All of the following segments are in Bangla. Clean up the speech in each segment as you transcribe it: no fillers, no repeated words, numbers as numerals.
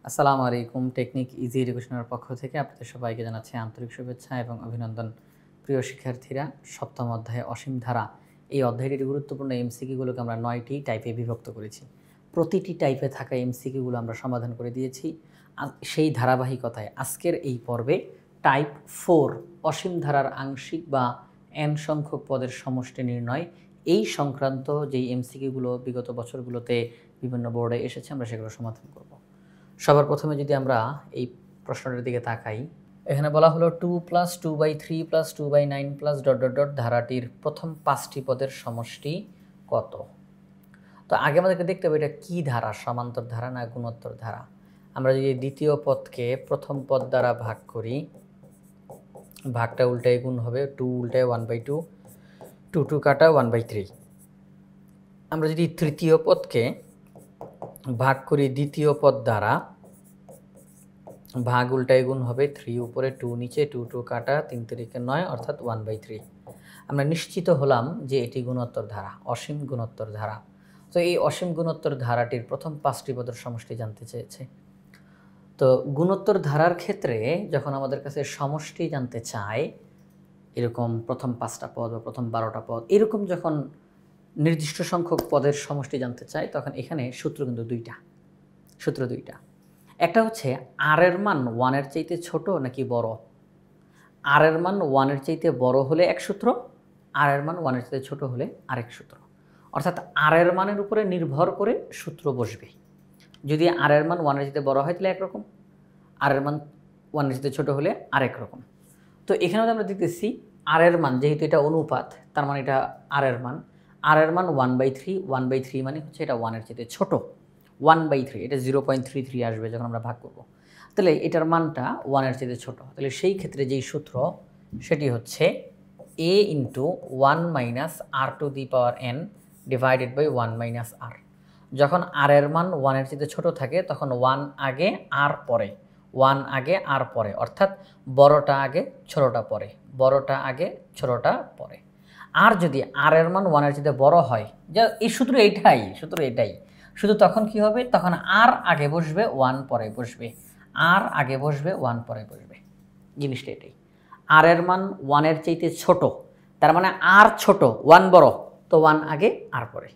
আসসালামু আলাইকুম। টেকনিক ইজি এডুকেশনের পক্ষ থেকে আপনাদের সবাইকে জানাচ্ছি আন্তরিক শুভেচ্ছা এবং অভিনন্দন। প্রিয় শিক্ষার্থীরা, সপ্তম অধ্যায়ে অসীম ধারা এই অধ্যায়টির গুরুত্বপূর্ণ এমসিকিউগুলোকে আমরা 9টি টাইপে বিভক্ত করেছি। প্রতিটি টাইপে থাকা এমসিকিউগুলো আমরা সমাধান করে দিয়েছি। সেই ধারাবাহিকতায় আজকের এই পর্বে টাইপ 4 অসীম ধারার আংশিক বা n সংখ্যক পদের সমষ্টি নির্ণয় এই সংক্রান্ত যেই এমসিকিউগুলো বিগত বছরগুলোতে বিভিন্ন বোর্ডে এসেছে আমরা সেগুলো সমাধান করব। সবার প্রথমে যদি আমরা এই প্রশ্নটার দিকে তাকাই, এখানে বলা হলো 2 + 2/3 + 2/9 .. ধারাটির প্রথম 5টি পদের সমষ্টি কত? তো আগে আমাদেরকে দেখতে হবে এটা কী ধারা, সমান্তর ধারা না গুণোত্তর ধারা। আমরা যদি দ্বিতীয় পদকে প্রথম পদ দ্বারা ভাগ করি, ভাগটা উল্টায় গুণ হবে, 2 উল্টায় 1/2, 2 কাটা 1/3। আমরা যদি তৃতীয় পদকে ভাগ করি দ্বিতীয় পদ দ্বারা, ভাগ উল্টায় গুণ হবে, 3 উপরে 2 নিচে, 2 কাটা 3 3 9 অর্থাৎ 1/3। আমরা নিশ্চিত হলাম যে এটি গুণোত্তর ধারা, অসীম গুণোত্তর ধারা। তো এই অসীম গুণোত্তর ধারাটির প্রথম 5টি পদের সমষ্টি জানতে চেয়েছে। তো গুণোত্তর ধারার ক্ষেত্রে যখন আমাদের কাছে সমষ্টি জানতে চায়, এরকম প্রথম 5টা পদ বা প্রথম 12টা পদ, এরকম যখন নির্দিষ্ট সংখ্যক পদের সমষ্টি জানতে চায়, তখন এখানে সূত্র কিন্তু দুইটা। একটা হচ্ছে আর এর মান 1 এর চাইতে ছোট নাকি বড়। আর এর মান 1 এর চাইতে বড় হলে এক সূত্র, আর এর মান 1 এর চাইতে ছোট হলে আরেক সূত্র। অর্থাৎ আর এর মানের উপরে নির্ভর করে সূত্র বসবে। যদি আর এর মান 1 এর চাইতে বড় হয় তাহলে একরকম, আর এর মান 1 এর চাইতে ছোট হলে আরেক রকম। তো এখানেও আমরা দেখতেছি আর এর মান, যেহেতু এটা অনুপাত, তার মানে এটা আর এর মান 1/3 মানে হচ্ছে এটা 1 এর চাইতে ছোট। 1/3 এটা 0.33 আসবে যখন আমরা ভাগ করব। তাহলে এটার মানটা 1 এর চাইতে ছোট। তাহলে সেই ক্ষেত্রে যেই সূত্র সেটি হচ্ছে a × 1 - r⁴n divided by 1 - r। যখন আর এর মান 1 এর চাইতে ছোট থাকে তখন 1 আগে আর পরে, 1 আগে আর পরে, অর্থাৎ বড়টা আগে ছোটটা পরে, বড়টা আগে ছোটটা পরে। আর যদি আর এর মান 1 এর চাইতে বড় হয়, যা এই সূত্র এটাই, শুধু তখন কি হবে, তখন আর আগে বসবে 1 পরে বসবে, আর আগে বসবে 1 পরে বসবে। জিনিসটা এটাই। আর এর মান 1 এর চাইতে ছোট, তার মানে আর ছোট, 1 বড়, তো 1 আগে আর পরে।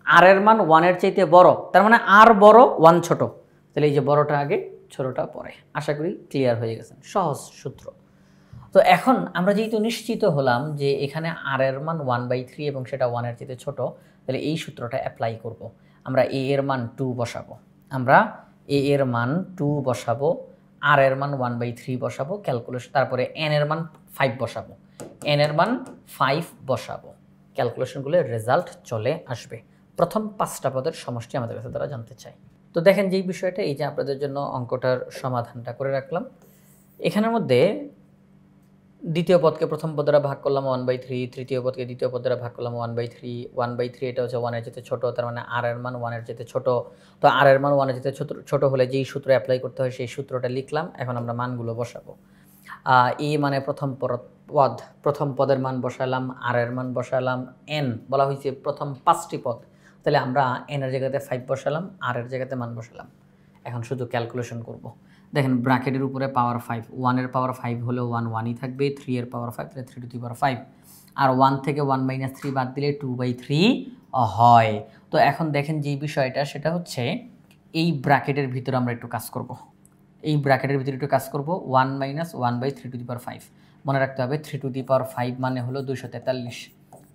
আর এর মান 1 এর চাইতে বড়, তার মানে আর বড় 1 ছোট, তাহলে এই যে বড়টা আগে ছোটটা পরে। আশা করি ক্লিয়ার হয়ে গেছেন, সহজ সূত্র। তো এখন আমরা যেহেতু নিশ্চিত হলাম যে এখানে আর এর মান 1/3 এবং সেটা 1 এর চাইতে ছোট, তাহলে এই সূত্রটা অ্যাপ্লাই করব। আমরা a এর মান 2 বসাবো, আর এর মান 1/3 বসাবো, ক্যালকুলেশন, তারপরে n এর মান 5 বসাবো, ক্যালকুলেশনগুলোর রেজাল্ট চলে আসবে। প্রথম 5টা পদের সমষ্টি আমাদের কাছে তারা জানতে চায়। তো দেখেন যেই বিষয়টা, এই যে আপনাদের জন্য অঙ্কটার সমাধানটা করে রাখলাম। এখানের মধ্যে দ্বিতীয় পদকে প্রথম পদ দ্বারা ভাগ করলাম 1/3, তৃতীয় পদকে দ্বিতীয় পদ দ্বারা ভাগ করলাম 1/3 এটা হচ্ছে 1 এর চাইতে ছোট, তার মানে আর এর মান 1 এর চাইতে ছোট। তো আর এর মান 1 এর চাইতে ছোট হলে যেই সূত্র অ্যাপ্লাই করতে হয় সেই সূত্রটা লিখলাম। এখন আমরা মানগুলো বসাবো। মানে প্রথম পদের মান বসালাম, আর এর মান বসালাম, n বলা হয়েছে প্রথম 5টি পদ, তাহলে আমরা n এর জায়গাতে 5 বসালাম, আর এর জায়গাতে মান বসালাম। এখন শুধু ক্যালকুলেশন করব। দেখেন ব্র্যাকেটের উপরে পাওয়ার 5, 1 এর পাওয়ার 5 হলেও 1 1ই থাকবে, 3 এর পাওয়ার 5 তাহলে 3⁵, আর 1 থেকে 1 - 3 বাদ দিলে 2/3 হয়। তো এখন দেখেন যেই বিষয়টা, সেটা হচ্ছে এই ব্র্যাকেটের ভিতরে আমরা একটু কাজ করব। 1 - 1/3⁵ মনে রাখতে হবে। 3⁵ মানে হলো 243,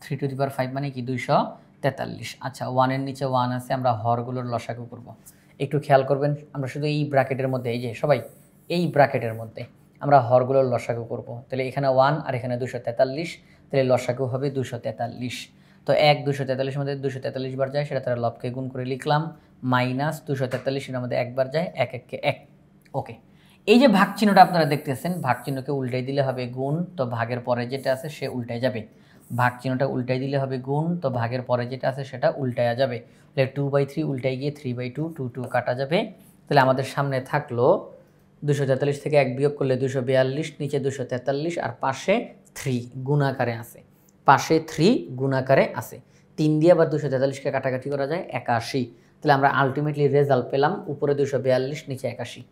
3⁵ মানে কি 243। আচ্ছা, 1 এর নিচে 1 আছে, আমরা হরগুলোর লসাগু করব। একটু খেয়াল করবেন, আমরা শুধু এই ব্র্যাকেটের মধ্যে, এই যে সবাই এই ব্র্যাকেটের মধ্যে আমরা হরগুলোর লসাগু করব। তাহলে এখানে 1 আর এখানে 243, তাহলে লসাগু হবে 243। তো 243 মধ্যে 243 বার যায়, সেটা তারা লবকে গুণ করে লিখলাম, মাইনাস 243 এর মধ্যে একবার যায়, 1 1 কে 1। ওকে, এই যে ভাগ চিহ্নটা আপনারা দেখতেছেন, ভাগ চিহ্নকে উল্টাই দিলে হবে গুণ, তো ভাগের পরে যেটা আছে সে উল্টায় যাবে। ভাগ চিহ্নটা উল্টাই দিলে হবে গুণ, তো ভাগের পরে যেটা আছে সেটা উল্টায়া যাবে। তাহলে 2/3 উল্টাই গিয়ে 3/2, 2 কাটা যাবে। তাহলে আমাদের সামনে থাকলো 243 থেকে 1 বিয়োগ করলে 242, নিচে 243, আর পাশে 3 গুণাকারে আছে, 3 দিয়ে আবার 243কে কাটাকাটি করা যায় 81, তাহলে আমরা আলটিমেটলি রেজাল্ট পেলাম উপরে 242 নিচে 81,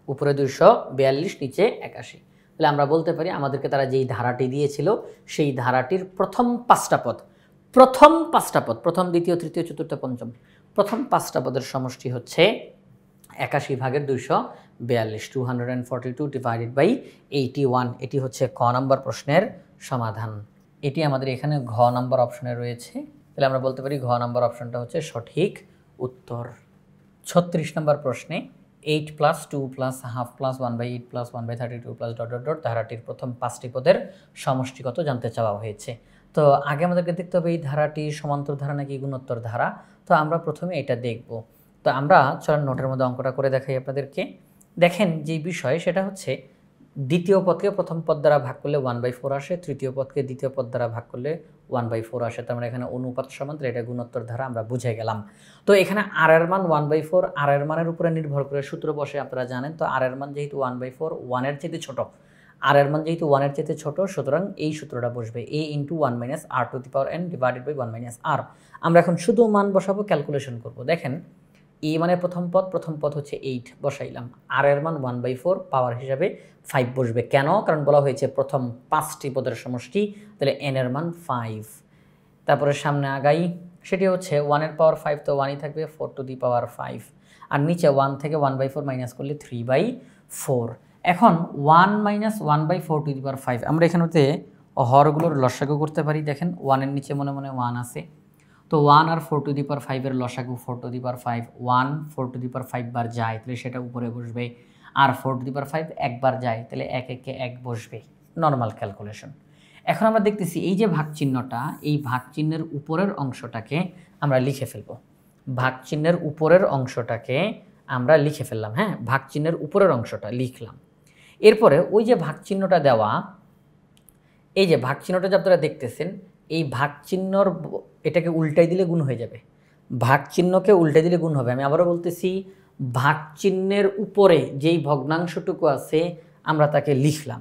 উপরে 242 নিচে 81। তাহলে আমরা বলতে পারি আমাদেরকে তারা যেই ধারাটি দিয়েছিল সেই ধারাটির প্রথম 5টা পদ, প্রথম দ্বিতীয় তৃতীয় চতুর্থ পঞ্চম, প্রথম 5টা পদের সমষ্টি হচ্ছে 81 ভাগের 242, 242 ডিভাইডেড বাই 81। এটি হচ্ছে ক নম্বর প্রশ্নের সমাধান। এটি আমাদের এখানে ঘ নম্বর অপশনে রয়েছে। তাহলে আমরা বলতে পারি ঘ নম্বর অপশনটা হচ্ছে সঠিক উত্তর। 36 নম্বর প্রশ্নে 8 + 2 + হাফ + 1/8 + 1/32 + ... ধারাটির প্রথম 5টি পদের সমষ্টি কত জানতে চাওয়া হয়েছে। তো আগে আমাদেরকে দেখতে হবে এই ধারাটি সমান্তর ধারা নাকি গুণোত্তর ধারা। তো আমরা প্রথমে এটা দেখব। তো আমরা চলেন নোটের মধ্যে অঙ্কটা করে দেখাই আপনাদেরকে। দেখেন যে বিষয় সেটা হচ্ছে দ্বিতীয় পদকে প্রথম পদ দ্বারা ভাগ করলে 1/4 আসে, তৃতীয় পদকে দ্বিতীয় পদ দ্বারা ভাগ করলে 1/4 আসে। তার মানে এখানে অনুপাত সমান্তর, এটা গুণোত্তর ধারা আমরা বুঝে গেলাম। তো এখানে আর এর মান 1/4, আর এর মানের উপরে নির্ভর করে সূত্র বসে আপনারা জানেন। তো আর এর মান যেহেতু 1/4, 1 এর চেয়ে ছোট, আর এর মান যেহেতু 1 এর চেয়ে ছোট, সুতরাং এই সূত্রটা বসবে a * 1 - r⁴n divided by 1 - r। আমরা এখন শুধু মান বসাবো, ক্যালকুলেশন করব। দেখেন a মানে প্রথম পদ হচ্ছে 8 বসাইলাম, আর এর মান 1/4, পাওয়ার হিসাবে 5 বসবে। কেন? কারণ বলা হয়েছে প্রথম 5টি পদের সমষ্টি, তাহলে n এর মান 5। তারপরে সামনে আগাই, সেটি হচ্ছে 1 এর পাওয়ার 5, তো 1ই থাকবে, 4⁵ আর নিচে 1 থেকে 1/4 মাইনাস করলে 3/4। এখন 1 - 1/4⁵, আমরা এখানেতে হরগুলোর লসাগু করতে পারি। দেখেন 1 এর নিচে মনে মনে 1 আছে, তো 1 আর 4⁵ এর লসাগু 4⁵, 1 4⁵ বার যায় তাহলে সেটা উপরে বসবে, আর 4⁵ একবার যায় তাহলে 1 একে 1 বসবে। Normal calculation. এখন আমরা দেখতেছি এই যে ভাগ চিহ্নটা, এই ভাগ চিহ্নের উপরের অংশটাকে আমরা লিখে ফেলব। ভাগ চিহ্নের উপরের অংশটাকে আমরা লিখে ফেললাম। হ্যাঁ, ভাগ চিহ্নের উপরের অংশটা লিখলাম। এরপরে ওই যে ভাগ চিহ্নটা দেওয়া, এই যে ভাগ চিহ্নটা যে আপনারা দেখতেছেন, এই ভাগ চিহ্নর এটাকে উল্টাই দিলে গুণ হয়ে যাবে। ভাগ চিহ্নকে উল্টে দিলে গুণ হবে। আমি আবারও বলতেছি, ভাগ চিহ্নের উপরে যেই ভগ্নাংশটুকু আছে আমরা তাকে লিখলাম।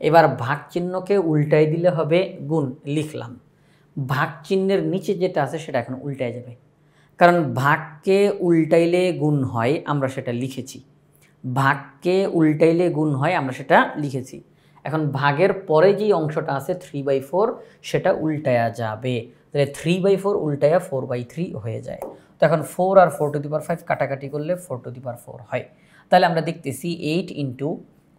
এবার ভাগ চিহ্নকে উল্টাই দিলে হবে গুণ, লিখলাম। ভাগ চিহ্নের নিচে যেটা আছে সেটা এখন উল্টায় যাবে, কারণ ভাগকে উল্টাইলে গুণ হয়, আমরা সেটা লিখেছি। ভাগকে উল্টাইলে গুণ হয়, আমরা সেটা লিখেছি। এখন ভাগের পরে যেই অংশটা আছে 3/4, সেটা উল্টায়া যাবে। তাহলে 3/4 উল্টায়া 4/3 হয়ে যায়। তো এখন 4 আর 4⁵ কাটাকাটি করলে 4⁴ হয়। তাহলে আমরা দেখতেছি 8 ইন্টু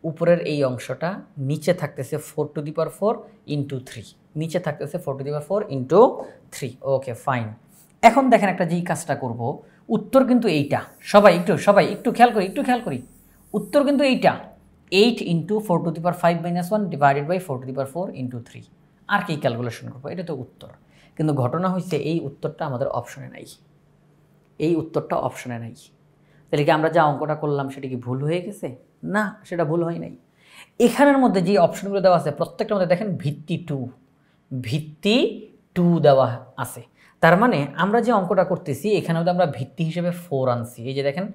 উপরের এই অংশটা, নিচে থাকতেছে 4⁴ ইন্টু 3, নিচে থাকতেছে 4⁴ ইন্টু 3। ওকে, ফাইন। এখন দেখেন একটা যেই কাজটা করব, উত্তর কিন্তু এইটা। সবাই একটু খেয়াল করি, উত্তর কিন্তু এইটা, 8 ইন্টু 4⁵ - 1 ডিভাইডেড বাই 4⁴ ইন্টু 3। আর কি ক্যালকুলেশন করবো, এটা তো উত্তর। কিন্তু ঘটনা হচ্ছে এই উত্তরটা আমাদের অপশনে নাই, এই উত্তরটা অপশনে নাই। তাহলে কি আমরা যা অঙ্কটা করলাম সেটা কি ভুল হয়ে গেছে? না, সেটা ভুল হয় নাই। এখানের মধ্যে যে অপশনগুলো দেওয়া আছে প্রত্যেকটার মধ্যে দেখেন ভিত্তি 2 দেওয়া আছে। তার মানে আমরা যে অঙ্কটা করতেছি এখানে আমরা ভিত্তি হিসেবে 4 আনছি। এই যে দেখেন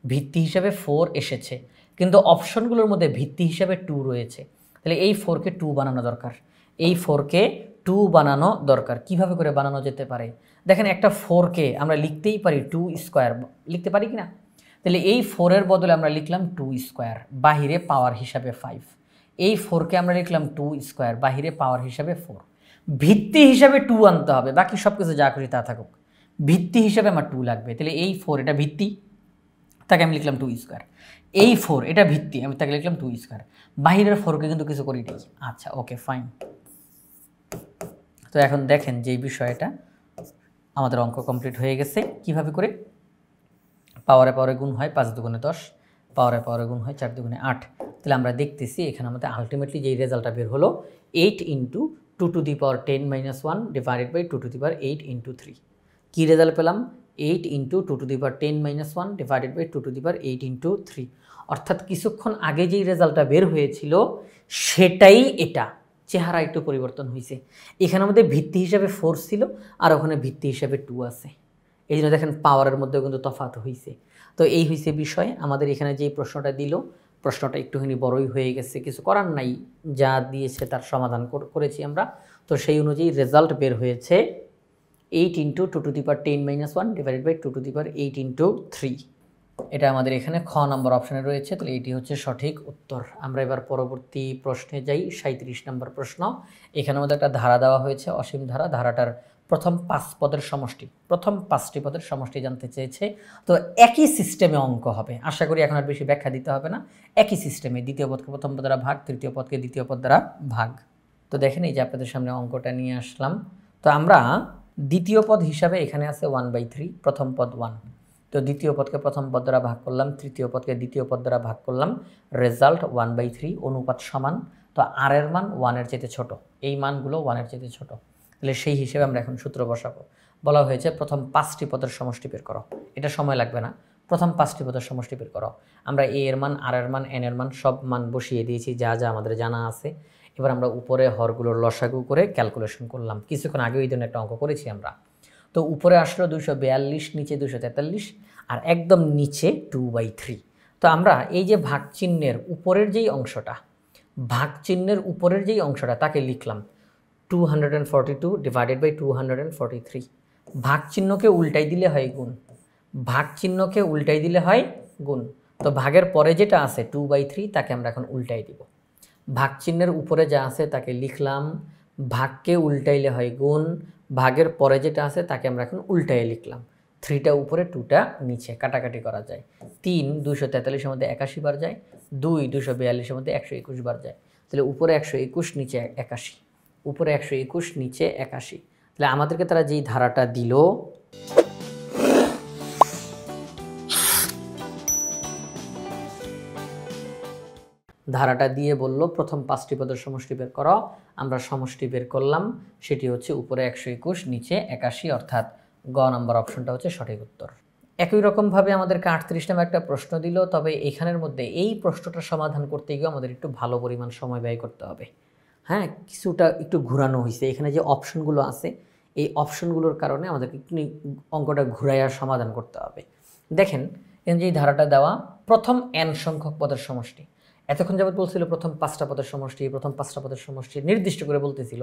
ভিত্তি হিসেবে 4 এসেছে, কিন্তু অপশনগুলোর মধ্যে ভিত্তি হিসেবে 2 রয়েছে। তাহলে এই 4কে 2 বানানো দরকার, এই 4কে 2 বানানো দরকার। কিভাবে করে বানানো যেতে পারে? দেখেন একটা 4কে আমরা লিখতেই পারি 2 স্কোয়ার, লিখতে পারি কি না? তাহলে এই 4 এর বদলে আমরা লিখলাম 2 স্কোয়ার, বাহিরে পাওয়ার হিসাবে 5। এই 4কে আমরা লিখলাম 2 স্কোয়ার, বাহিরে পাওয়ার হিসাবে 4। ভিত্তি হিসাবে 2 আনতে হবে, বাকি সব কিছু যা খুশি তা থাকুক, ভিত্তি হিসাবে আমার 2 লাগবে। তাহলে এই 4 এটা ভিত্তি, তাকে আমি লিখলাম 2 স্কোয়ার। এই 4 এটা ভিত্তি, আমি তাকে লিখলাম 2 স্কোয়ার। বাহিরের 4কে কিন্তু কিছু করি নাই। আচ্ছা, ওকে, ফাইন। তো এখন দেখেন যে বিষয়টা আমাদের অঙ্ক কমপ্লিট হয়ে গেছে। কিভাবে করে? পাওয়ারে পাওয়ারে গুণ হয় 5 × 2 = 10, পাওয়ারে পাওয়ারে গুণ হয় 4 × 2 = 8। তাহলে আমরা দেখতেছি এখানে আমাদের আলটিমেটলি যেই রেজাল্টটা বের হলো 8 ইন্টু 2⁻10 - 1 ডিভাইডেড বাই 2⁸ ইন্টু 3। কী রেজাল্ট পেলাম? 8 ইন্টু 2⁻10 - 1 ডিভাইডেড বাই 2⁸ ইন্টু 3। অর্থাৎ কিছুক্ষণ আগে যেই রেজাল্টটা বের হয়েছিল সেটাই এটা, চেহারা একটু পরিবর্তন হয়েছে। এখানে আমাদের ভিত্তি হিসাবে 4 ছিল আর ওখানে ভিত্তি হিসাবে 2 আছে। এই জন্য দেখেন পাওয়ারের মধ্যেও কিন্তু তফাৎ হয়েছে। তো এই হয়েছে বিষয়। আমাদের এখানে যেই প্রশ্নটা দিল, প্রশ্নটা একটুখানি বড়ই হয়ে গেছে, কিছু করার নাই, যা দিয়েছে তার সমাধান করেছি আমরা। তো সেই অনুযায়ী রেজাল্ট বের হয়েছে 8 into 2 to the power 10 minus 1 divided by 2 to the power 8 into 3। এটা আমাদের এখানে খ নম্বর অপশানে রয়েছে, তাহলে এটি হচ্ছে সঠিক উত্তর। আমরা এবার পরবর্তী প্রশ্নে যাই, 37 নম্বর প্রশ্ন। এখানে আমাদের একটা ধারা দেওয়া হয়েছে, অসীম ধারা। ধারাটার প্রথম 5 পদের সমষ্টি, প্রথম 5টি পদের সমষ্টি জানতে চেয়েছে। তো একই সিস্টেমে অঙ্ক হবে, আশা করি এখন আর বেশি ব্যাখ্যা দিতে হবে না। একই সিস্টেমে দ্বিতীয় পদকে প্রথম পদ দ্বারা ভাগ, তৃতীয় পদকে দ্বিতীয় পদ দ্বারা ভাগ। তো দেখেন এই যে আপনাদের সামনে অঙ্কটা নিয়ে আসলাম। তো আমরা দ্বিতীয় পদ হিসাবে এখানে আছে 1/3, প্রথম পদ 1। তো দ্বিতীয় পদকে প্রথম পদ দ্বারা ভাগ করলাম, তৃতীয় পদকে দ্বিতীয় পদ দ্বারা ভাগ করলাম, রেজাল্ট 1/3, অনুপাত সমান। তো আর এর মান 1-এর চেয়ে ছোট, এই মানগুলো 1-এর চেয়ে ছোট। তাহলে সেই হিসেবে আমরা এখন সূত্র বসাবো। বলা হয়েছে প্রথম 5টি পদের সমষ্টি বের করো। এটা সময় লাগবে না, প্রথম 5টি পদের সমষ্টি বের করো। আমরা এ এর মান, আর এর মান, এন এর মান সব মান বসিয়ে দিয়েছি যা যা আমাদের জানা আছে। এবার আমরা উপরে হরগুলোর লসাগু করে ক্যালকুলেশন করলাম। কিছুক্ষণ আগে ওই ধরনের একটা অঙ্ক করেছি আমরা। তো উপরে আসলো 242, নিচে 243, আর একদম নিচে 2/3। তো আমরা এই যে ভাগ চিহ্নের উপরের যেই অংশটা, ভাগ চিহ্নের উপরের যেই অংশটা তাকে লিখলাম 242 ডিভাইডেড বাই 243। ভাগ চিহ্নকে উল্টাই দিলে হয় গুণ, ভাগ চিহ্নকে উল্টাই দিলে হয় গুণ। তো ভাগের পরে যেটা আছে 2/3 তাকে আমরা এখন উল্টাই দিব। ভাগ চিহ্নের উপরে যা আছে তাকে লিখলাম, ভাগকে উল্টাইলে হয় গুণ, ভাগের পরে যেটা আছে তাকে আমরা এখন উল্টাই লিখলাম। 3টা উপরে 2টা নিচে, কাটাকাটি করা যায়। 3 243-এর মধ্যে 81 বার যায়, 2 242-এর মধ্যে 121 বার যায়। তাহলে উপরে 121, নিচে 81, উপরে 121, নিচে 81। তাহলে আমাদেরকে তারা যেই ধারাটা দিল, ধারাটা দিয়ে বলল প্রথম 5টি পদের সমষ্টি বের করো। আমরা সমষ্টি বের করলাম, সেটি হচ্ছে উপরে 121, নিচে 81, অর্থাৎ গ নম্বর অপশনটা হচ্ছে সঠিক উত্তর। একই রকমভাবে আমাদেরকে 38 নামে একটা প্রশ্ন দিল, তবে এখানের মধ্যে এই প্রশ্নটা সমাধান করতে গিয়ে আমাদের একটু ভালো পরিমাণ সময় ব্যয় করতে হবে। হ্যাঁ, কিছুটা একটু ঘুরানো হয়েছে। এখানে যে অপশনগুলো আছে এই অপশনগুলোর কারণে আমাদেরকে একটু অঙ্কটা ঘুরাইয়া সমাধান করতে হবে। দেখেন এখানে যে ধারাটা দেওয়া, প্রথম n সংখ্যক পদের সমষ্টি। এতক্ষণ যাবত বলছিল প্রথম 5টা পদের সমষ্টি, প্রথম 5টা পদের সমষ্টি নির্দিষ্ট করে বলতেছিল।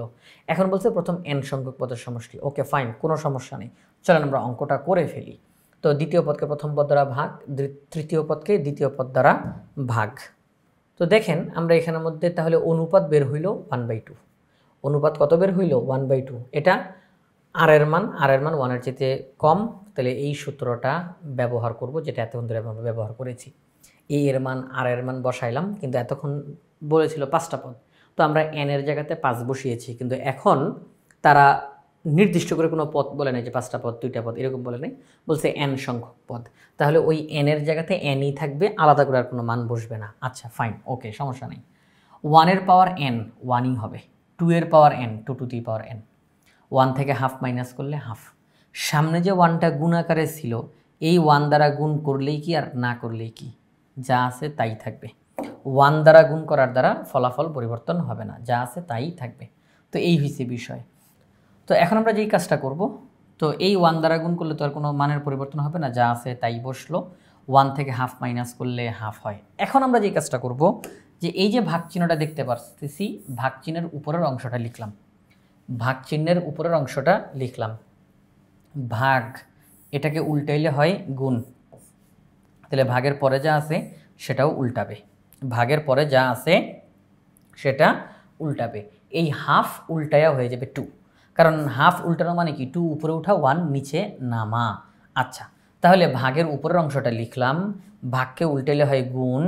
এখন বলছে প্রথম n সংখ্যক পদের সমষ্টি। ওকে ফাইন, কোনো সমস্যা নেই, চলেন আমরা অঙ্কটা করে ফেলি। তো দ্বিতীয় পদকে প্রথম পদ দ্বারা ভাগ, তৃতীয় পদকে দ্বিতীয় পদ দ্বারা ভাগ। তো দেখেন আমরা এখানের মধ্যে তাহলে অনুপাত বের হইল 1/2। অনুপাত কত বের হইল? 1/2। এটা আর এর মান 1-এর চেয়ে কম। তাহলে এই সূত্রটা ব্যবহার করব, যেটা এতক্ষণ ধরে আমরা ব্যবহার করেছি। এ এর মান, আর এর মান বসাইলাম, কিন্তু এতক্ষণ বলেছিল 5টা পদ, তো আমরা n এর জায়গাতে 5 বসিয়েছি। কিন্তু এখন তারা নির্দিষ্ট করে কোনো পদ বলে নাই যে 5টা পদ, 2টা পদ, এরকম বলে নাই, বলছে n সংখ্যক পদ। তাহলে ওই n এর জায়গাতে nই থাকবে, আলাদা করে আর কোনো মান বসবে না। আচ্ছা ফাইন, ওকে, সমস্যা নেই। 1 এর পাওয়ার n 1ই হবে, 2 এর পাওয়ার n 2 to the power n। 1 থেকে হাফ মাইনাস করলে হাফ। সামনে যে 1টা গুণ আকারে ছিল, এই 1 দ্বারা গুণ করলেই কি আর না করলেই কি, যা আছে তাই থাকবে। 1 দ্বারা গুণ করার দ্বারা ফলাফল পরিবর্তন হবে না, যা আছে তাই থাকবে। তো এই হয়েছে বিষয়। তো এখন আমরা যেই কাজটা করব, তো এই 1 দ্বারা গুণ করলে তো আর কোনো মানের পরিবর্তন হবে না, যা আছে তাই বসলো। 1 থেকে হাফ মাইনাস করলে হাফ হয়। এখন আমরা যেই কাজটা করব, যে এই যে ভাগ চিহ্নটা দেখতে পাচ্ছি, ভাগ চিহ্নের উপরের অংশটা লিখলাম, ভাগ চিহ্নের উপরের অংশটা লিখলাম। ভাগ, এটাকে উল্টাইলে হয় গুণ। তাহলে ভাগের পরে যা আছে সেটাও উল্টাবে, ভাগের পরে যা আছে সেটা উল্টাবে। এই হাফ উল্টায়া হয়ে যাবে 2, কারণ হাফ উল্টানো মানে কি, 2 উপরে উঠা 1 নিচে নামা। আচ্ছা, তাহলে ভাগের উপরের অংশটা লিখলাম, ভাগকে উল্টাইলে হয় গুণ,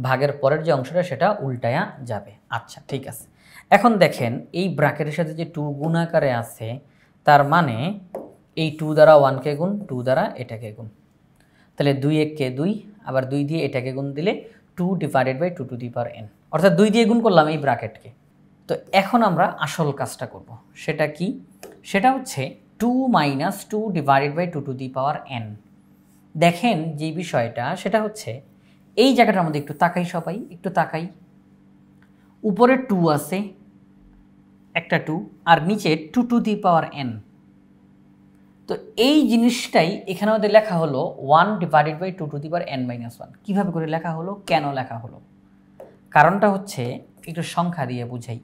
ভাগের পরের যে অংশটা সেটা উল্টায়া যাবে। আচ্ছা ঠিক আছে। এখন দেখেন এই ব্র্যাকেটের সাথে যে 2 গুণ আকারে আছে, তার মানে এই 2 দ্বারা 1কে গুণ, 2 দ্বারা এটাকে গুণ। তাহলে 2 1-কে 2, আবার 2 দিয়ে এটাকে গুণ দিলে 2 divided by 2 to the power n, অর্থাৎ 2 দিয়ে গুণ করলাম এই ব্র্যাকেটকে। তো এখন আমরা আসল কাজটা করব, সেটা কি? সেটা হচ্ছে 2 minus 2 divided by 2 to the power n। দেখেন যে বিষয়টা, সেটা হচ্ছে এই জায়গাটার মধ্যে একটু তাকাই, সবাই একটু তাকাই। উপরে 2 আছে, একটা 2, আর নিচে 2 টু দি পাওয়ার n। তো এই জিনিসটাই এখানে আমাদের লেখা হলো 1 divided by 2 to the power n minus 1। কীভাবে করে লেখা হলো, কেন লেখা হলো? কারণটা হচ্ছে একটু সংখ্যা দিয়ে বুঝাই।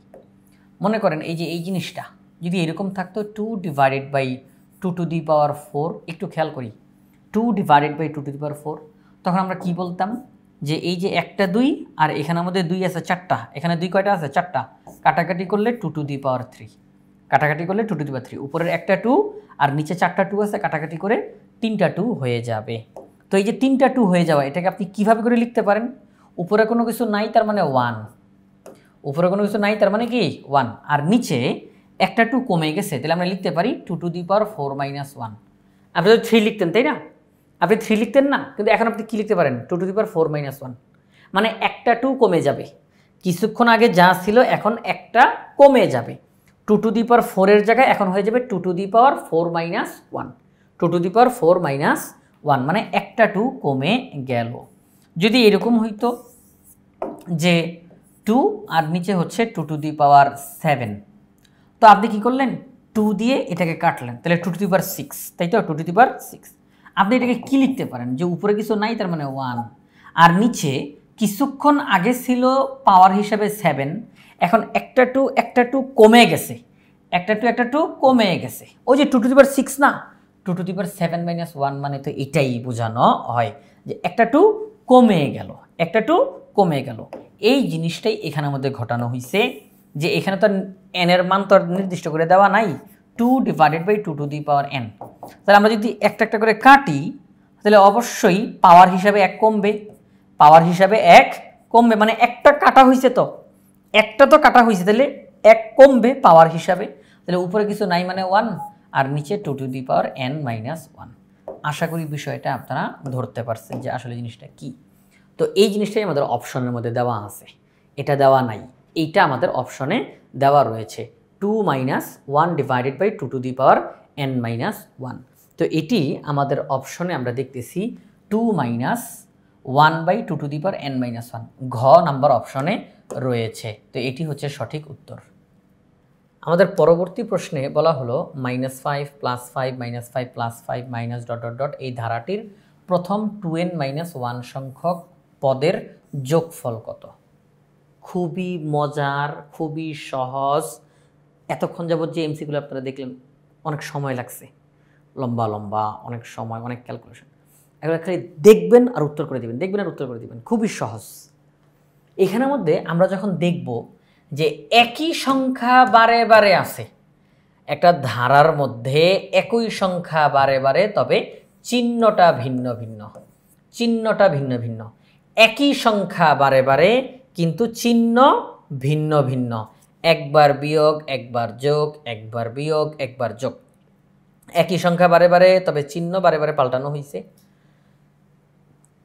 মনে করেন এই যে এই জিনিসটা যদি এরকম থাকতো 2 ডিভাইডেড বাই 2 টু দি পাওয়ার 4, একটু খেয়াল করি 2 ডিভাইডেড বাই 2 টু দি পাওয়ার 4, তখন আমরা কি বলতাম যে এই যে একটা 2 আর এখানের মধ্যে 2 আছে 4টা, এখানে 2 কয়টা আছে 4টা, কাটাকাটি করলে 2 টু দি পাওয়ার 3, কাটাকাটি করলে 2 টু দি পাওয়ার 3, উপরের একটা 2 আর নিচে 4টা 2 আছে, কাটাকাটি করে 3টা 2 হয়ে যাবে। তো এই যে 3টা 2 হয়ে যাওয়া, এটাকে আপনি কিভাবে করে লিখতে পারেন? উপরে কোনো কিছু নাই তার মানে 1, উপরে কোনো কিছু নাই তার মানে কি 1, আর নিচে একটা 2 কমে গেছে, তাহলে আমরা লিখতে পারি 2 টু দি পাওয়ার 4 মাইনাস 1। আপনি তো 3 লিখতেন তাই না? আপনি 3 লিখতেন না, কিন্তু এখন আপনি কি লিখতে পারেন 2 টু দি পাওয়ার 4 মাইনাস 1, মানে একটা 2 কমে যাবে। কিছুক্ষণ আগে যা ছিল এখন একটা কমে যাবে, 2 টু দি পাওয়ার 4 এর জায়গায় এখন হয়ে যাবে 2 to the power 4 minus 1, 2 to the power 4 minus 1, মানে একটা 2 কমে গেল। যদি এরকম হইতো যে 2 আর নিচে হচ্ছে 2 টু দি পাওয়ার 7, তো আপনি কি করলেন 2 দিয়ে এটাকে কাটলেন, তাহলে 2 টু দি পাওয়ার 6, তাই তো 2 টু দি পাওয়ার 6। আপনি এটাকে কি লিখতে পারেন যে উপরে কিছু নাই তার মানে 1, আর নিচে কিছুক্ষণ আগে ছিল পাওয়ার হিসাবে 7, এখন একটা 2 কমে গেছে, একটা 2 কমে গেছে, ওই যে 2 টু দি পাওয়ার 6 না, 2 টু দি পাওয়ার 7 মাইনাস 1 মানে তো এটাই বোঝানো হয় যে একটা 2 কমে গেল, একটা 2 কমে গেল। এই জিনিসটাই এখানের মধ্যে ঘটানো হয়েছে, যে এখানে তো n এর মান তো নির্দিষ্ট করে দেওয়া নাই, 2 divided by 2 to the power n। তাহলে আমরা যদি একটা একটা করে কাটি তাহলে অবশ্যই পাওয়ার হিসাবে 1 কমবে, পাওয়ার হিসাবে 1 কমবে, মানে একটা কাটা হয়েছে, তো একটা তো কাটা হয়েছে, তাহলে 1 কমবে পাওয়ার হিসাবে, তাহলে উপরে কিছু নাই মানে 1, আর নিচে 2 to the power n minus 1। আশা করি বিষয়টা আপনারা ধরতে পারছেন যে আসলে জিনিসটা কি। তো এই জিনিসটাই আমাদের অপশনের মধ্যে দেওয়া আছে, এটা দেওয়া নাই, এইটা আমাদের অপশনে দেওয়া রয়েছে 2 minus 1 divided by 2 to the power n minus 1। তো এটি আমাদের অপশনে আমরা দেখতেছি 2 minus 1 by 2 to the power n minus 1, ঘ নাম্বার অপশনে রয়েছে। তো এটি হচ্ছে সঠিক উত্তর। আমাদের পরবর্তী প্রশ্নে বলা হলো -5 + 5 -5 + 5 মাইনাস ডট ডট ডট এই ধারাটির প্রথম 2n - 1 সংখ্যক পদের যোগফল কত? খুবই মজার, খুবই সহজ। এতক্ষণ যাবত যে এমসিগুলো আপনারা দেখলেন অনেক সময় লাগছে, লম্বা লম্বা অনেক সময়, অনেক ক্যালকুলেশন। এগুলো খালি দেখবেন আর উত্তর করে দিবেন, দেখবেন আর উত্তর করে দিবেন, খুবই সহজ। এখানের মধ্যে আমরা যখন দেখব যে একই সংখ্যা বারে বারে আছে, একটা ধারার মধ্যে একই সংখ্যা বারে বারে, তবে চিহ্নটা ভিন্ন ভিন্ন, চিহ্নটা ভিন্ন ভিন্ন, একই সংখ্যা বারে বারে কিন্তু চিহ্ন ভিন্ন ভিন্ন, একবার বিয়োগ একবার যোগ, একবার বিয়োগ একবার যোগ, একই সংখ্যা বারে বারে তবে চিহ্ন বারে বারে পাল্টানো হয়েছে,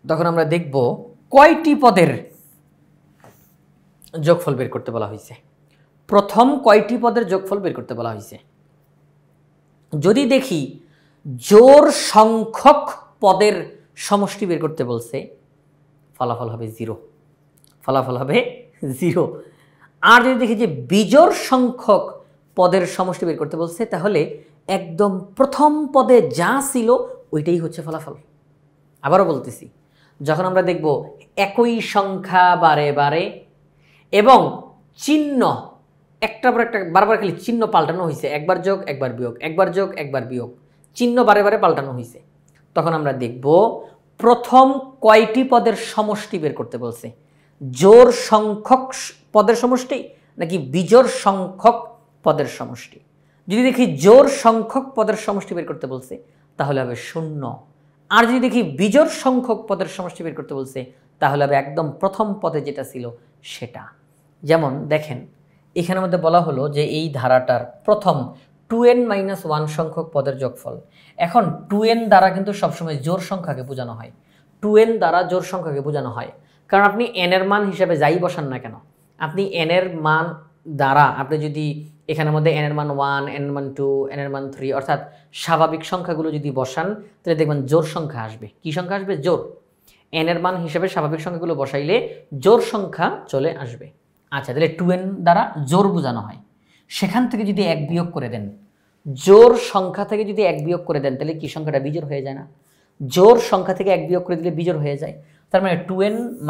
তখন আমরা দেখব কয়টি পদের যোগফল বের করতে বলা হয়েছে। প্রথম কয়টি পদের যোগফল বের করতে বলা হয়েছে। যদি দেখি জোড় সংখ্যক পদের সমষ্টি বের করতে বলছে, ফলাফল হবে 0, ফলাফল হবে 0। আর যদি দেখি যে বিজোড় সংখ্যক পদের সমষ্টি বের করতে বলছে, তাহলে একদম প্রথম পদে যা ছিল ওইটাই হচ্ছে ফলাফল। আবারও বলতেছি, যখন আমরা দেখব একই সংখ্যা বারে বারে এবং চিহ্ন একটার পর একটা বারবার খালি চিহ্ন পাল্টানো হয়েছে, একবার যোগ একবার বিয়োগ, একবার যোগ একবার বিয়োগ, চিহ্ন বারে বারে পাল্টানো হয়েছে, তখন আমরা দেখব প্রথম কয়টি পদের সমষ্টি বের করতে বলছে, জোড় সংখ্যক পদের সমষ্টি নাকি বিজোড় সংখ্যক পদের সমষ্টি। যদি দেখি জোড় সংখ্যক পদের সমষ্টি বের করতে বলছে তাহলে হবে 0, আর যদি দেখি বিজোড় সংখ্যক পদের সমষ্টি বের করতে বলছে তাহলে হবে একদম প্রথম পদে যেটা ছিল সেটা। যেমন দেখেন এখানের মধ্যে বলা হলো যে এই ধারাটার প্রথম 2n - 1 সংখ্যক পদের যোগফল। এখন 2n দ্বারা কিন্তু সবসময় জোড় সংখ্যাকে বোঝানো হয়, 2n দ্বারা জোড় সংখ্যাকে বোঝানো হয়, কারণ আপনি n এর মান হিসাবে যাই বসান না কেন, আপনি n এর মান দ্বারা আপনি যদি এখানের মধ্যে n এর মান 1, n এর মান 2, n এর মান 3 অর্থাৎ স্বাভাবিক সংখ্যাগুলো যদি বসান তাহলে দেখবেন জোড় সংখ্যা আসবে। কি সংখ্যা আসবে? জোড়। n এর মান হিসাবে স্বাভাবিক সংখ্যাগুলো বসাইলে জোড় সংখ্যা চলে আসবে। আচ্ছা, তাহলে 2n দ্বারা জোড় বোঝানো হয়, সেখান থেকে যদি 1 বিয়োগ করে দেন, জোড় সংখ্যা থেকে যদি 1 বিয়োগ করে দেন তাহলে কি সংখ্যাটা বিজোড় হয়ে যায় না? জোড় সংখ্যা থেকে 1 বিয়োগ করে দিলে বিজোড় হয়ে যায়, তার মানে 2n -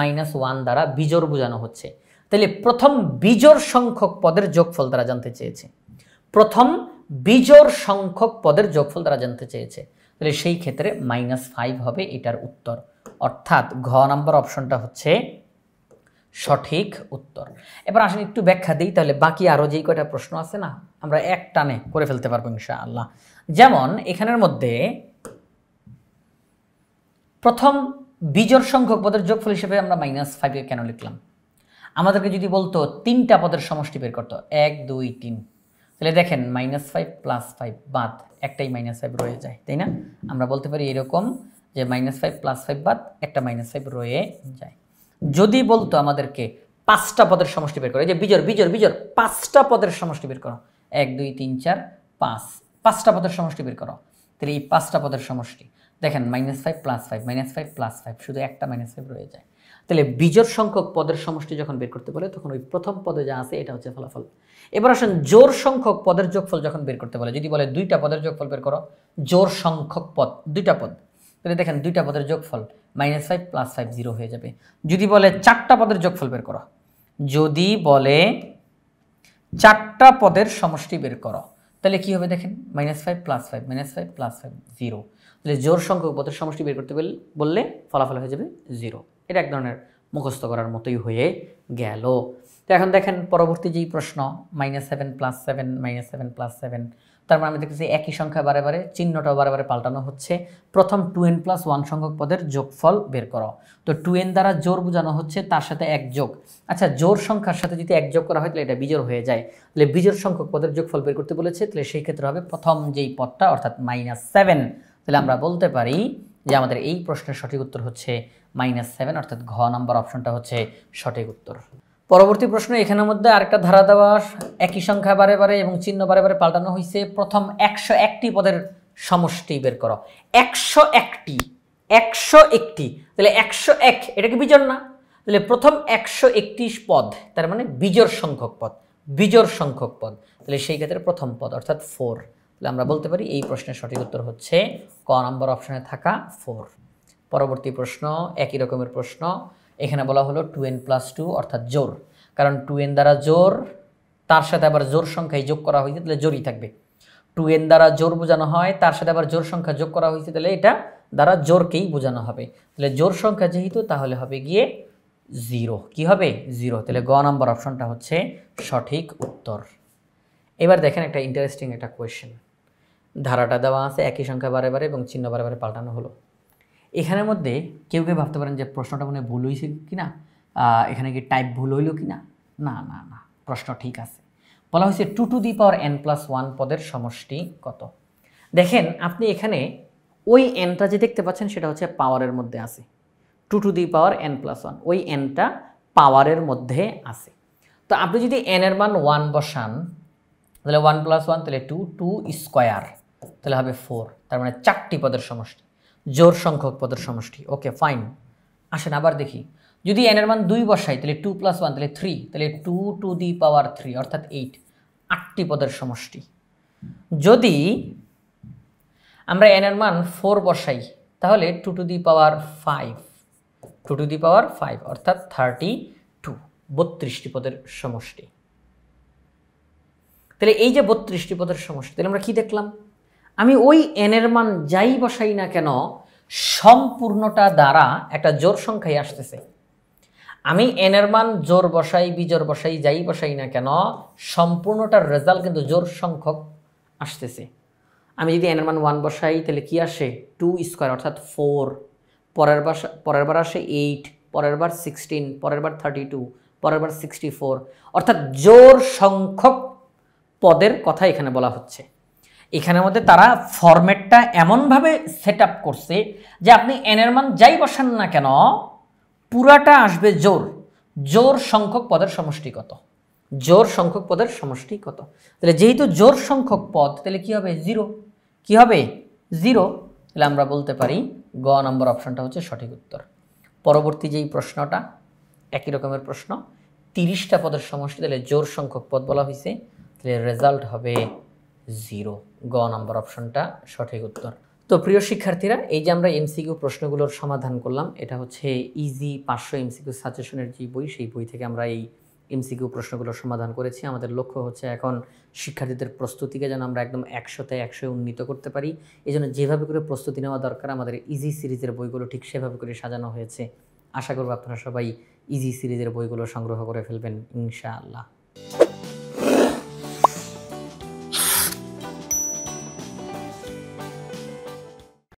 1 দ্বারা বিজোড় বোঝানো হচ্ছে। তাহলে প্রথম বিজোড় সংখ্যক পদের যোগফল দ্বারা জানতে চেয়েছে, প্রথম বিজোড় সংখ্যক পদের যোগফল তারা জানতে চেয়েছে, তাহলে সেই ক্ষেত্রে -5 হবে এটার উত্তর, অর্থাৎ ঘ নাম্বার অপশনটা হচ্ছে সঠিক উত্তর। এবার আসেন একটু ব্যাখ্যা দিই, তাহলে বাকি আরও যেই কয়টা প্রশ্ন আছে না আমরা এক টানে করে ফেলতে পারবো ইনশাআল্লাহ। যেমন এখানের মধ্যে প্রথম বিজোড় সংখ্যক পদের যোগফল হিসেবে আমরা -5 কেন লিখলাম? আমাদেরকে যদি বলতো 3টা পদের সমষ্টি বের করতো 1 2 3, তাহলে দেখেন -5 + 5 বাদ একটাই -5 রয়ে যায়, তাই না? আমরা বলতে পারি এরকম যে -5 + 5 বাদ একটা -5 রয়ে যায়। যদি বলতো আমাদেরকে 5টা পদের সমষ্টি বের করো, এই যে বিজোড় 5টা পদের সমষ্টি বের করো 1 2 3 4 5, 5টা পদের সমষ্টি বের করো, তাহলে এই 5টা পদের সমষ্টি দেখেন -5 + 5 -5 + 5 শুধু একটা -5 রয়ে যায়। তাহলে বিজোড় সংখ্যক পদের সমষ্টি যখন বের করতে বলে তখন ওই প্রথম পদে যা আছে এটা হচ্ছে ফলাফল। এবার আসেন জোড় সংখ্যক পদের যোগফল যখন বের করতে বলে, যদি বলে 2টা পদের যোগফল বের করো, জোড় সংখ্যক পদ 2টা পদ, তাহলে দেখেন 2টা পদের যোগফল -5 + 5 0 হয়ে যাবে। যদি বলে 4টা পদের যোগফল বের করো, যদি বলে 4টা পদের সমষ্টি বের করো, তাহলে কি হবে দেখেন -5 + 5 -5 + 5 0, তাহলে জোড় সংখ্যক পদের সমষ্টি বের করতে বললে ফলাফল হয়ে যাবে 0। এটা এক ধরনের মুখস্থ করার মতোই হয়ে গেল। তো এখন দেখেন পরবর্তী যেই প্রশ্ন -7 + 7 -7 + 7, তার মানে আমি দেখতেছি একই সংখ্যা বারে বারে, চিহ্নটাও বারে বারে পাল্টানো হচ্ছে। প্রথম 2n + 1 সংখ্যক পদের যোগফল বের করো। তো 2n দ্বারা জোড় বোঝানো হচ্ছে, তার সাথে 1 যোগ। আচ্ছা, জোড় সংখ্যার সাথে যদি 1 যোগ করা হয় তাহলে এটা বিজোড় হয়ে যায়, তাহলে বিজোড় সংখ্যক পদের যোগফল বের করতে বলেছে, তাহলে সেই ক্ষেত্রে হবে প্রথম যেই পদটা অর্থাৎ -7। তাহলে আমরা বলতে পারি যে আমাদের এই প্রশ্নের সঠিক উত্তর হচ্ছে -7, অর্থাৎ ঘ নাম্বার অপশনটা হচ্ছে সঠিক উত্তর। পরবর্তী প্রশ্ন, এখানের মধ্যে আরেকটা ধারা দেওয়া, একই সংখ্যা বারে বারে এবং চিহ্ন বারে বারে পাল্টানো হয়েছে। প্রথম 101টি পদের সমষ্টি বের করো। 101টি, তাহলে 101 এটা কি বিজোড় না? তাহলে প্রথম 101টি পদ, তার মানে বিজোড় সংখ্যক পদ, বিজোড় সংখ্যক পদ, তাহলে সেই ক্ষেত্রে প্রথম পদ অর্থাৎ 4। তাহলে আমরা বলতে পারি এই প্রশ্নের সঠিক উত্তর হচ্ছে ক নম্বর অপশনে থাকা 4। পরবর্তী প্রশ্ন একই রকমের প্রশ্ন, এখানে বলা হলো 2n + 2 অর্থাৎ জোড়, কারণ 2n দ্বারা জোড়, তার সাথে আবার জোড় সংখ্যায় যোগ করা হয়েছে, তাহলে জোড়ই থাকবে। 2n দ্বারা জোড় বোঝানো হয়, তার সাথে আবার জোড় সংখ্যা যোগ করা হয়েছে, তাহলে এটা দ্বারা জোড়কেই বোঝানো হবে। তাহলে জোড় সংখ্যা যেহেতু, তাহলে হবে গিয়ে 0। কি হবে? 0। তাহলে গ নম্বর অপশনটা হচ্ছে সঠিক উত্তর। এবার দেখেন একটা ইন্টারেস্টিং একটা কোয়েশ্চেন, ধারাটা দেওয়া আছে, একই সংখ্যা বারে বারে এবং চিহ্ন বারে বারে পাল্টানো হলো। এখানের মধ্যে কেউ কেউ ভাবতে পারেন যে প্রশ্নটা মনে ভুল হয়েছে কিনা, এখানে কি টাইপ ভুল হইল কিনা। না না না, প্রশ্ন ঠিক আছে। বলা হয়েছে 2n+1 পদের সমষ্টি কত? দেখেন আপনি এখানে ওই এনটা যে দেখতে পাচ্ছেন সেটা হচ্ছে পাওয়ারের মধ্যে আছে, 2n+1, ওই এনটা পাওয়ারের মধ্যে আছে। তো আপনি যদি n এর মান 1 বসান, তাহলে 1 + 1 তাহলে 2, 2 স্কোয়ার, তাহলে হবে 4, তার মানে 4টি পদের সমষ্টি, জোড় সংখ্যক পদের সমষ্টি। Okay fine. আসেন আবার দেখি, যদি n এর মান 2 বসাই তাহলে 2 + 1 তাহলে 3, তাহলে 2^3 অর্থাৎ 8, 8টি পদের সমষ্টি। যদি আমরা n এর মান 4 বসাই তাহলে 2^5 অর্থাৎ 32, 32টি পদের সমষ্টি। তাহলে এই যে 32টি পদের সমষ্টি, তাহলে আমরা কি দেখলাম? আমি ওই n এর মান যাই বসাই না কেন সম্পূর্ণটা দ্বারা একটা জোড় সংখ্যাই আসতেছে। আমি n এর মান জোড় বসাই, বিজোড় বসাই, যাই বসাই না কেন সম্পূর্ণটার রেজাল্ট কিন্তু জোড় সংখ্যক আসতেছে। আমি যদি n এর মান 1 বসাই তাহলে কি আসে? 2 স্কোয়ার অর্থাৎ 4, পরের বার আসে 8, পরের বার 16, পরের বার 32, পরের বার 64, অর্থাৎ জোড় সংখ্যক পদের কথা এখানে বলা হচ্ছে। এখানের মধ্যে তারা ফরম্যাটটা এমনভাবে সেট আপ করছে যে আপনি n এর মান যাই বসান না কেন পুরাটা আসবে জোড়। জোড় সংখ্যক পদের সমষ্টি কত? জোড় সংখ্যক পদের সমষ্টি কত? তাহলে যেহেতু জোড় সংখ্যক পদ, তাহলে কি হবে? 0। কি হবে? 0। তাহলে আমরা বলতে পারি গ নম্বর অপশনটা হচ্ছে সঠিক উত্তর। পরবর্তী যেই প্রশ্নটা একই রকমের প্রশ্ন, 30টা পদের সমষ্টি, তাহলে জোড় সংখ্যক পদ বলা হয়েছে, তাহলে রেজাল্ট হবে 0। গ নম্বর অপশনটা সঠিক উত্তর। তো প্রিয় শিক্ষার্থীরা, এই যে আমরা এমসিকিউ প্রশ্নগুলোর সমাধান করলাম, এটা হচ্ছে ইজি 500 এমসিকিউ সাজেশনের যে বই, সেই বই থেকে আমরা এই এমসিকিউ প্রশ্নগুলো সমাধান করেছি। আমাদের লক্ষ্য হচ্ছে এখন শিক্ষার্থীদের প্রস্তুতিকে যেন আমরা একদম 100তে 100 উন্নীত করতে পারি। এজন্য যেভাবে করে প্রস্তুতি নেওয়া দরকার আমাদের ইজি সিরিজের বইগুলো ঠিক সেভাবে করে সাজানো হয়েছে। আশা করব আপনারা সবাই ইজি সিরিজের বইগুলো সংগ্রহ করে ফেলবেন ইনশাআল্লাহ।